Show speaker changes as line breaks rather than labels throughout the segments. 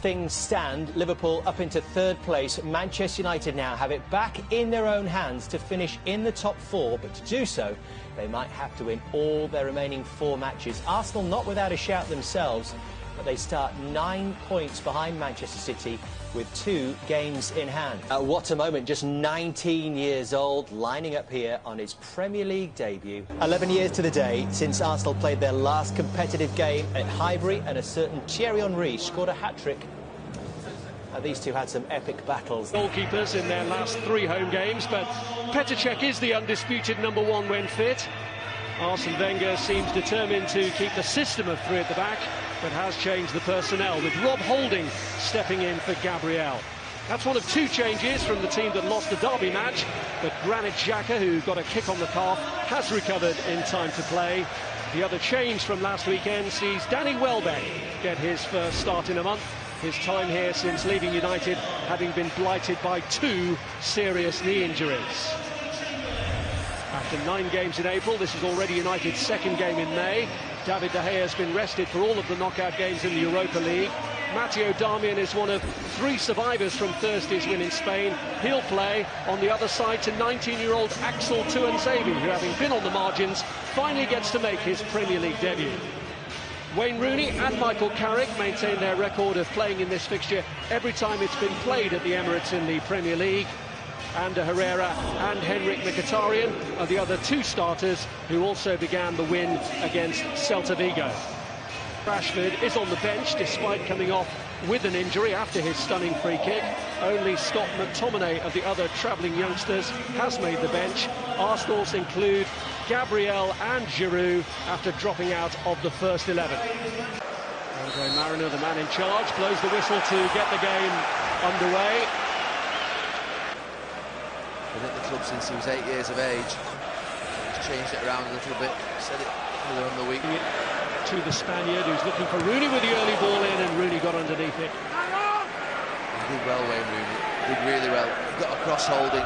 Things stand, Liverpool up into third place. Manchester United now have it back in their own hands to finish in the top four, but to do so, they might have to win all their remaining 4 matches. Arsenal not without a shout themselves, but they start 9 points behind Manchester City with 2 games in hand. What a moment, just 19 years old, lining up here on his Premier League debut. 11 years to the day since Arsenal played their last competitive game at Highbury, and a certain Thierry Henry scored a hat-trick. These two had some epic battles.
Goalkeepers in their last 3 home games, but Petr Cech is the undisputed #1 when fit. Arsene Wenger seems determined to keep the system of 3 at the back, but has changed the personnel, with Rob Holding stepping in for Gabriel. That's one of 2 changes from the team that lost the derby match, but Granit Xhaka, who got a kick on the calf, has recovered in time to play. The other change from last weekend sees Danny Welbeck get his first start in a month. His time here since leaving United having been blighted by 2 serious knee injuries. After 9 games in April, this is already United's 2nd game in May. David De Gea has been rested for all of the knockout games in the Europa League. Matteo Darmian is one of 3 survivors from Thursday's win in Spain. He'll play on the other side to 19-year-old Axel Tuanzebe, who, having been on the margins, finally gets to make his Premier League debut. Wayne Rooney and Michael Carrick maintain their record of playing in this fixture every time it's been played at the Emirates in the Premier League. Ander Herrera and Henrik Mkhitaryan are the other 2 starters who also began the win against Celta Vigo. Rashford is on the bench despite coming off with an injury after his stunning free kick. Only Scott McTominay of the other travelling youngsters has made the bench. Arsenal's include Gabriel and Giroud after dropping out of the first 11. Andre Mariner, the man in charge, blows the whistle to get the game underway.
Been at the club since he was 8 years of age. He's changed it around a little bit. Said it earlier on the week.
To the Spaniard, who's looking for Rooney with the early ball in, and Rooney got underneath it.
He did well, Wayne Rooney. Did really well. Got a cross Holding.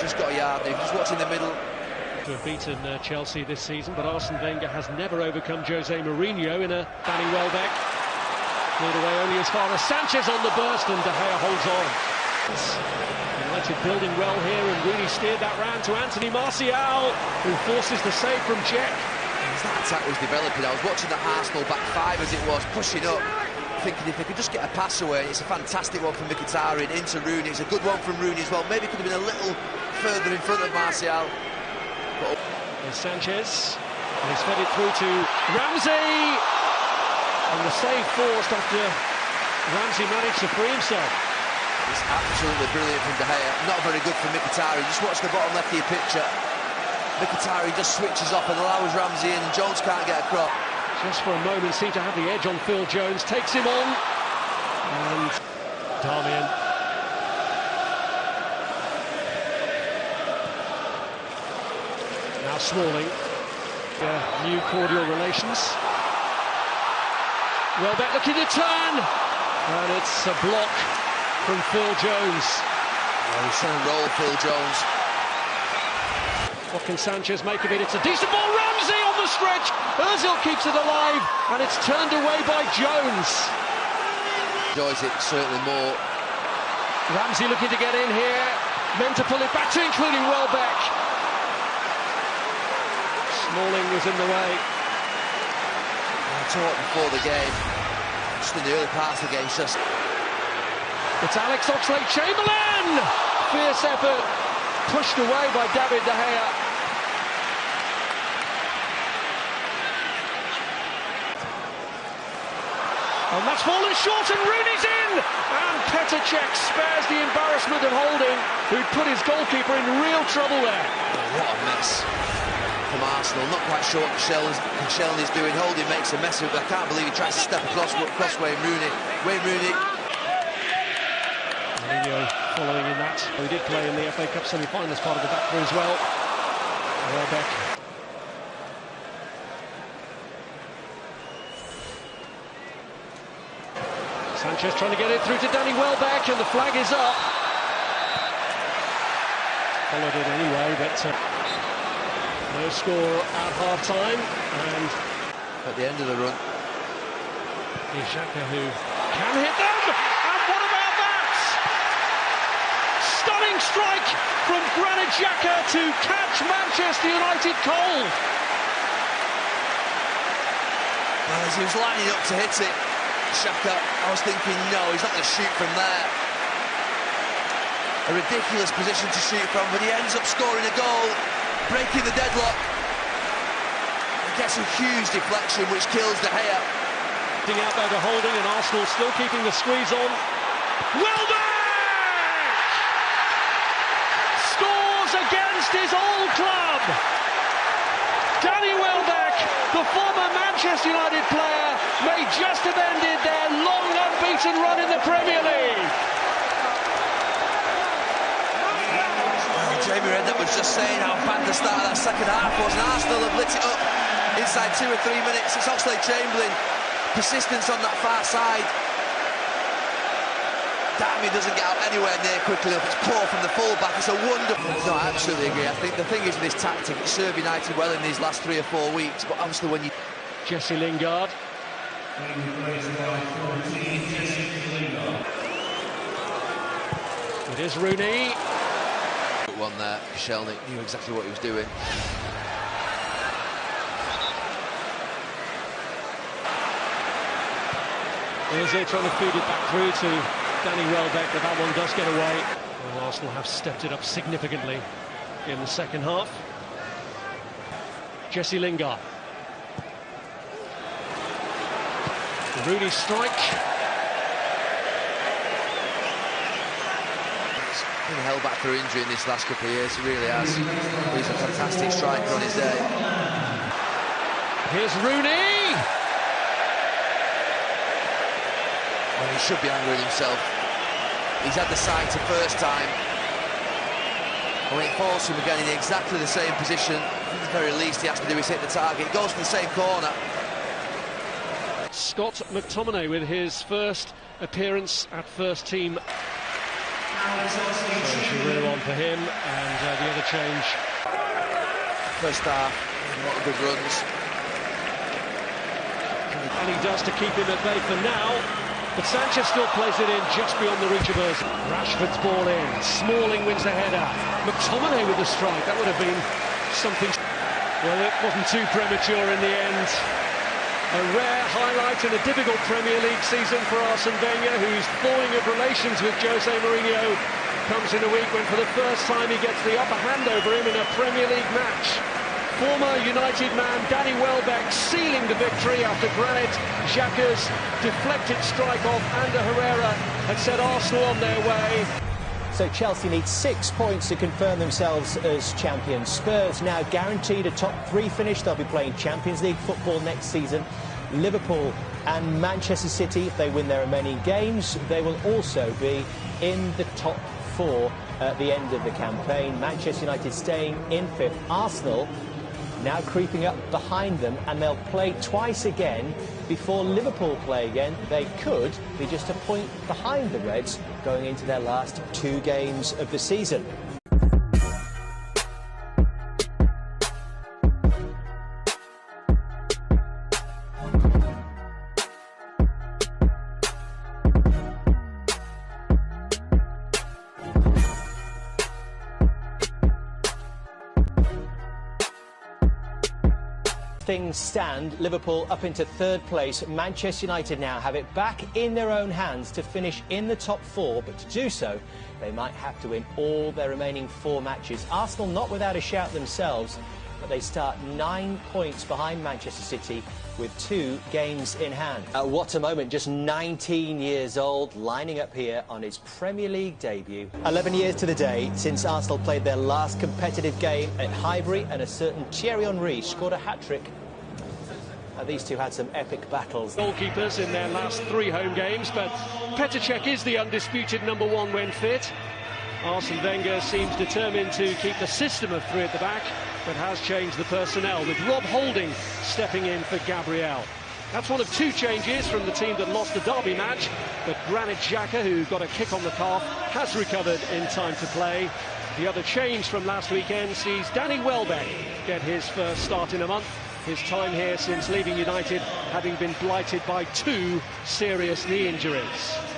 Just got a yard there. Just watching the middle.
To have beaten Chelsea this season, but Arsene Wenger has never overcome Jose Mourinho in a Danny Welbeck. Cleared away only as far as Sanchez on the burst, and De Gea holds on. United building well here, and Rooney steered that round to Anthony Martial, who forces the save from Cech.
As that attack was developing, I was watching the Arsenal back 5 as it was, pushing up, thinking if they could just get a pass away. It's a fantastic one from Mkhitaryan into Rooney. It's a good one from Rooney as well. Maybe it could have been a little further in front of Martial.
There's Sanchez, and he's fed it through to Ramsey, and the save forced after Ramsey managed to free himself.
It's absolutely brilliant from De Gea. Not very good for Mkhitaryan. Just watch the bottom left of your picture. Mkhitaryan just switches off and allows Ramsey in, and Jones can't get across.
Just for a moment seemed to have the edge on Phil Jones. Takes him on. And Darmian. Now Smalling. New cordial relations. Welbeck looking to turn. And it's a block from Phil Jones.
Oh, he's trying to roll Phil Jones.
What can Sanchez make of it? It's a decent ball. Ramsey on the stretch. Ozil keeps it alive, and it's turned away by Jones.
Enjoys it certainly more.
Ramsey looking to get in here. Meant to pull it back to including Welbeck. Smalling was in the way.
I talked before the game. Just in the early parts of the game, just.
It's Alex Oxlade-Chamberlain! Fierce effort, pushed away by David De Gea. And that's fallen short, and Rooney's in! And Petr Cech spares the embarrassment of Holding, who'd put his goalkeeper in real trouble there.
Oh, what a mess from Arsenal. Not quite sure what Koscielny's doing. Holding makes a mess of it. I can't believe he tries to step across Wayne Rooney. Wayne Rooney.
Mourinho following in that. He did play in the FA Cup semi-final as part of the back three as well. Welbeck. Sanchez trying to get it through to Danny Welbeck, and the flag is up. Followed it anyway, but no score at half-time, and
at the end of the run.
Xhaka, who Can hit them, and what about that? Stunning strike from Granit Xhaka to catch Manchester United cold.
Well, as he was lining up to hit it, Xhaka, I was thinking, no, he's not going to shoot from there. A ridiculous position to shoot from, but he ends up scoring a goal, breaking the deadlock. He gets a huge deflection, which kills De Gea.
Out there to Holding, and Arsenal still keeping the squeeze on. Welbeck scores against his old club. Danny Welbeck, the former Manchester United player, may just have ended their long unbeaten run in the Premier League.
Well, Jamie Redknapp was just saying how bad the start of that second half was, and Arsenal have lit it up inside 2 or 3 minutes. It's Oxlade-Chamberlain. Persistence on that far side. Darby doesn't get out anywhere near quickly enough. It's poor from the full-back. It's a wonderful... No, I absolutely agree. I think the thing is with this tactic, it served United well in these last 3 or 4 weeks, but obviously when you...
Jesse Lingard. It is Rooney.
One there, Koscielny knew exactly what he was doing.
Eze trying to feed it back through to Danny Welbeck, but that one does get away. Well, Arsenal have stepped it up significantly in the second half. Jesse Lingard. The Rooney strike.
He's been held back through injury in this last couple of years, he really has. He's a fantastic striker on his day.
Here's Rooney!
Well, he should be angry with himself. He's had the sight the first time. And when it falls to him again in exactly the same position, at the very least he has to do is hit the target. It goes to the same corner.
Scott McTominay with his first appearance at first team. Giroud on for him, and the other change.
First half, a lot of good runs.
And he does to keep him at bay for now. But Sanchez still plays it in just beyond the reach of Ozil. Rashford's ball in. Smalling wins the header. McTominay with the strike. That would have been something. Well, it wasn't too premature in the end. A rare highlight in a difficult Premier League season for Arsene Wenger, whose thawing of relations with Jose Mourinho comes in a week when for the first time he gets the upper hand over him in a Premier League match. Former United man Danny Welbeck sealing the victory after Granit Xhaka's deflected strike off Ander Herrera had set Arsenal on their way.
So Chelsea need 6 points to confirm themselves as champions. Spurs now guaranteed a top 3 finish. They'll be playing Champions League football next season. Liverpool and Manchester City, if they win their remaining games, they will also be in the top 4 at the end of the campaign. Manchester United staying in 5th. Arsenal now creeping up behind them, and they'll play twice again before Liverpool play again. They could be just a point behind the Reds going into their last 2 games of the season. Things stand, Liverpool up into 3rd place. Manchester United now have it back in their own hands to finish in the top 4, but to do so, they might have to win all their remaining 4 matches. Arsenal not without a shout themselves, but they start 9 points behind Manchester City with 2 games in hand. What a moment, just 19 years old, lining up here on his Premier League debut. 11 years to the day since Arsenal played their last competitive game at Highbury, and a certain Thierry Henry scored a hat-trick. These two had some epic battles.
Goalkeepers in their last 3 home games, but Petr Cech is the undisputed #1 when fit. Arsene Wenger seems determined to keep the system of 3 at the back, but has changed the personnel, with Rob Holding stepping in for Gabriel. That's one of 2 changes from the team that lost the derby match, but Granit Xhaka, who got a kick on the calf, has recovered in time to play. The other change from last weekend sees Danny Welbeck get his first start in a month. his time here since leaving United, having been blighted by 2 serious knee injuries.